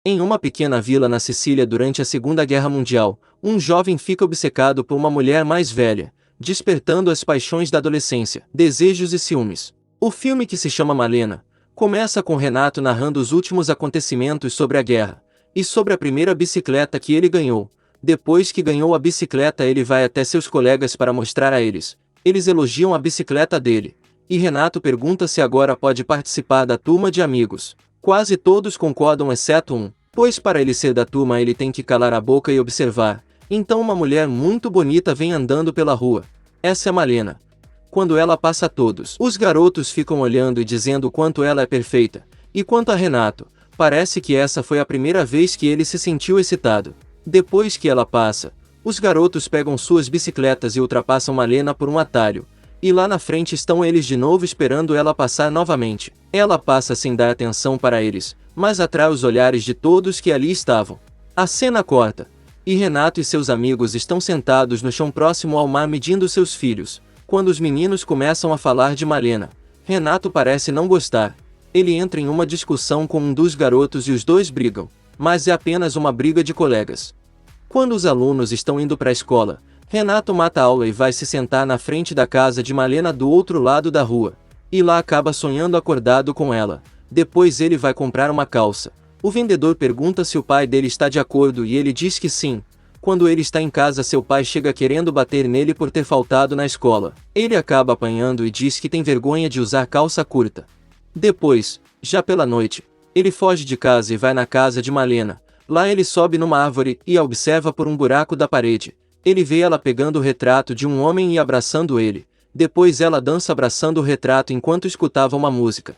Em uma pequena vila na Sicília durante a Segunda Guerra Mundial, um jovem fica obcecado por uma mulher mais velha, despertando as paixões da adolescência, desejos e ciúmes. O filme, que se chama Malena, começa com Renato narrando os últimos acontecimentos sobre a guerra, e sobre a primeira bicicleta que ele ganhou. Depois que ganhou a bicicleta, ele vai até seus colegas para mostrar a eles. Eles elogiam a bicicleta dele, e Renato pergunta se agora pode participar da turma de amigos. Quase todos concordam exceto um, pois para ele ser da turma ele tem que calar a boca e observar. Então uma mulher muito bonita vem andando pela rua. Essa é Malena. Quando ela passa, todos os garotos ficam olhando e dizendo o quanto ela é perfeita. E quanto a Renato, parece que essa foi a primeira vez que ele se sentiu excitado. Depois que ela passa, os garotos pegam suas bicicletas e ultrapassam Malena por um atalho. E lá na frente estão eles de novo esperando ela passar novamente. Ela passa sem dar atenção para eles, mas atrai os olhares de todos que ali estavam. A cena corta, e Renato e seus amigos estão sentados no chão próximo ao mar medindo seus filhos. Quando os meninos começam a falar de Malena, Renato parece não gostar. Ele entra em uma discussão com um dos garotos e os dois brigam, mas é apenas uma briga de colegas. Quando os alunos estão indo para a escola, Renato mata a aula e vai se sentar na frente da casa de Malena do outro lado da rua. E lá acaba sonhando acordado com ela. Depois ele vai comprar uma calça. O vendedor pergunta se o pai dele está de acordo e ele diz que sim. Quando ele está em casa, seu pai chega querendo bater nele por ter faltado na escola. Ele acaba apanhando e diz que tem vergonha de usar calça curta. Depois, já pela noite, ele foge de casa e vai na casa de Malena. Lá ele sobe numa árvore e a observa por um buraco da parede. Ele vê ela pegando o retrato de um homem e abraçando ele. Depois ela dança abraçando o retrato enquanto escutava uma música.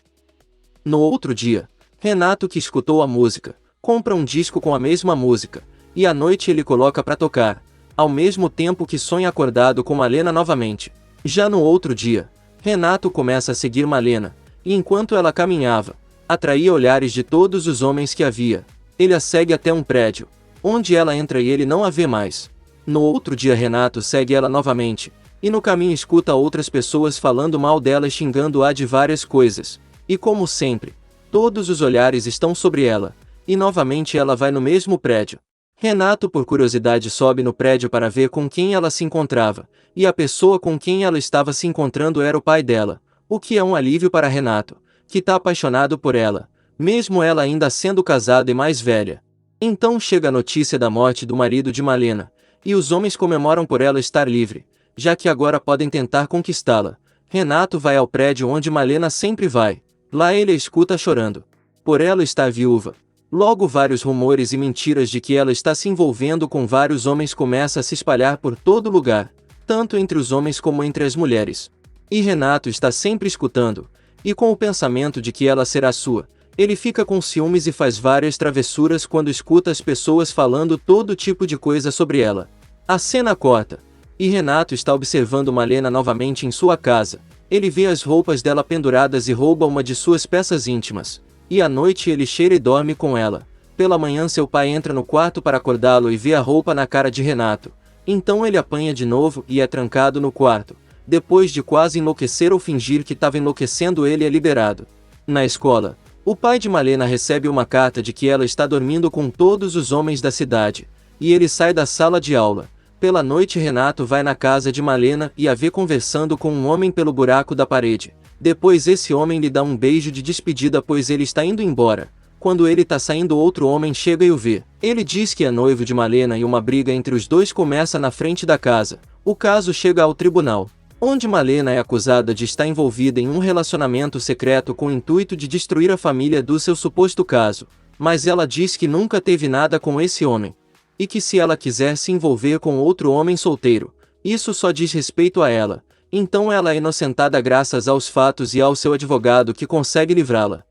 No outro dia, Renato, que escutou a música, compra um disco com a mesma música, e à noite ele coloca para tocar, ao mesmo tempo que sonha acordado com Malena novamente. Já no outro dia, Renato começa a seguir Malena, e enquanto ela caminhava, atraía olhares de todos os homens que havia. Ele a segue até um prédio, onde ela entra e ele não a vê mais. No outro dia Renato segue ela novamente, e no caminho escuta outras pessoas falando mal dela e xingando-a de várias coisas. E como sempre, todos os olhares estão sobre ela, e novamente ela vai no mesmo prédio. Renato, por curiosidade, sobe no prédio para ver com quem ela se encontrava, e a pessoa com quem ela estava se encontrando era o pai dela, o que é um alívio para Renato, que está apaixonado por ela, mesmo ela ainda sendo casada e mais velha. Então chega a notícia da morte do marido de Malena, e os homens comemoram por ela estar livre, já que agora podem tentar conquistá-la. Renato vai ao prédio onde Malena sempre vai. Lá ele a escuta chorando. Por ela estar viúva. Logo vários rumores e mentiras de que ela está se envolvendo com vários homens começam a se espalhar por todo lugar, tanto entre os homens como entre as mulheres. E Renato está sempre escutando, e com o pensamento de que ela será sua, ele fica com ciúmes e faz várias travessuras quando escuta as pessoas falando todo tipo de coisa sobre ela. A cena corta, e Renato está observando Malena novamente em sua casa. Ele vê as roupas dela penduradas e rouba uma de suas peças íntimas. E à noite ele cheira e dorme com ela. Pela manhã seu pai entra no quarto para acordá-lo e vê a roupa na cara de Renato. Então ele apanha de novo e é trancado no quarto. Depois de quase enlouquecer ou fingir que estava enlouquecendo, ele é liberado. Na escola, o pai de Malena recebe uma carta de que ela está dormindo com todos os homens da cidade. E ele sai da sala de aula. Pela noite Renato vai na casa de Malena e a vê conversando com um homem pelo buraco da parede. Depois esse homem lhe dá um beijo de despedida pois ele está indo embora. Quando ele está saindo, outro homem chega e o vê. Ele diz que é noivo de Malena e uma briga entre os dois começa na frente da casa. O caso chega ao tribunal, onde Malena é acusada de estar envolvida em um relacionamento secreto com o intuito de destruir a família do seu suposto caso. Mas ela diz que nunca teve nada com esse homem. E que se ela quiser se envolver com outro homem solteiro, isso só diz respeito a ela. Então ela é inocentada graças aos fatos e ao seu advogado que consegue livrá-la.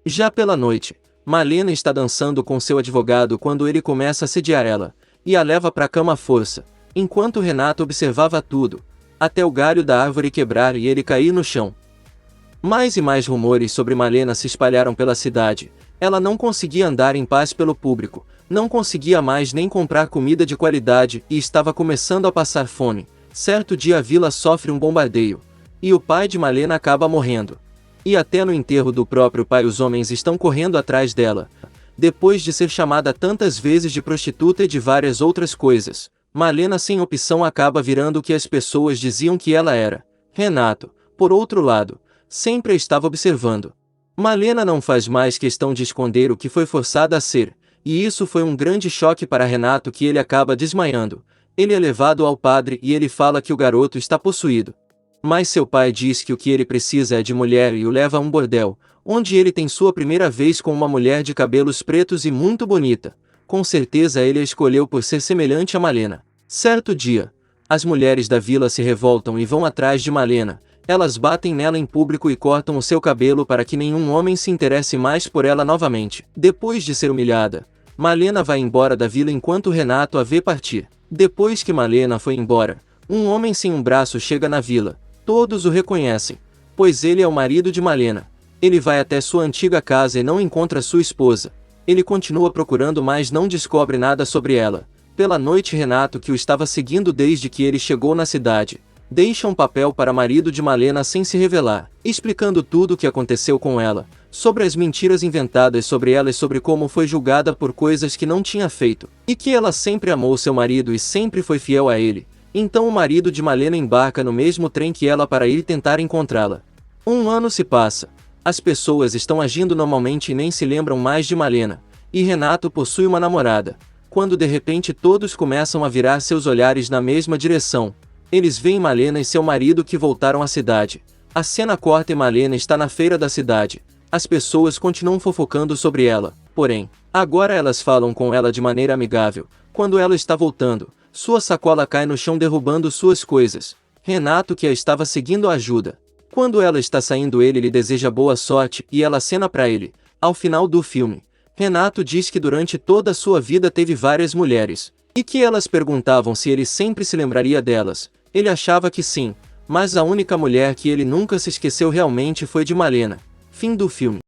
Já pela noite, Malena está dançando com seu advogado quando ele começa a assediar ela, e a leva para a cama à força, enquanto Renato observava tudo, até o galho da árvore quebrar e ele cair no chão. Mais e mais rumores sobre Malena se espalharam pela cidade. Ela não conseguia andar em paz pelo público, não conseguia mais nem comprar comida de qualidade e estava começando a passar fome. Certo dia a vila sofre um bombardeio, e o pai de Malena acaba morrendo. E até no enterro do próprio pai os homens estão correndo atrás dela. Depois de ser chamada tantas vezes de prostituta e de várias outras coisas, Malena sem opção acaba virando o que as pessoas diziam que ela era. Renato, por outro lado, sempre a estava observando. Malena não faz mais questão de esconder o que foi forçada a ser, e isso foi um grande choque para Renato que ele acaba desmaiando. Ele é levado ao padre e ele fala que o garoto está possuído. Mas seu pai diz que o que ele precisa é de mulher e o leva a um bordel, onde ele tem sua primeira vez com uma mulher de cabelos pretos e muito bonita. Com certeza ele a escolheu por ser semelhante a Malena. Certo dia, as mulheres da vila se revoltam e vão atrás de Malena. Elas batem nela em público e cortam o seu cabelo para que nenhum homem se interesse mais por ela novamente. Depois de ser humilhada, Malena vai embora da vila enquanto Renato a vê partir. Depois que Malena foi embora, um homem sem um braço chega na vila. Todos o reconhecem, pois ele é o marido de Malena. Ele vai até sua antiga casa e não encontra sua esposa. Ele continua procurando, mas não descobre nada sobre ela. Pela noite, Renato, que o estava seguindo desde que ele chegou na cidade, deixa um papel para marido de Malena sem se revelar, explicando tudo o que aconteceu com ela, sobre as mentiras inventadas sobre ela e sobre como foi julgada por coisas que não tinha feito, e que ela sempre amou seu marido e sempre foi fiel a ele. Então o marido de Malena embarca no mesmo trem que ela para ir tentar encontrá-la. Um ano se passa. As pessoas estão agindo normalmente e nem se lembram mais de Malena, e Renato possui uma namorada. Quando de repente todos começam a virar seus olhares na mesma direção, eles veem Malena e seu marido que voltaram à cidade. A cena corta e Malena está na feira da cidade. As pessoas continuam fofocando sobre ela, porém, agora elas falam com ela de maneira amigável. Quando ela está voltando, sua sacola cai no chão derrubando suas coisas. Renato, que a estava seguindo, a ajuda. Quando ela está saindo, ele lhe deseja boa sorte e ela acena para ele. Ao final do filme, Renato diz que durante toda a sua vida teve várias mulheres, e que elas perguntavam se ele sempre se lembraria delas. Ele achava que sim, mas a única mulher que ele nunca se esqueceu realmente foi de Malena. Fim do filme.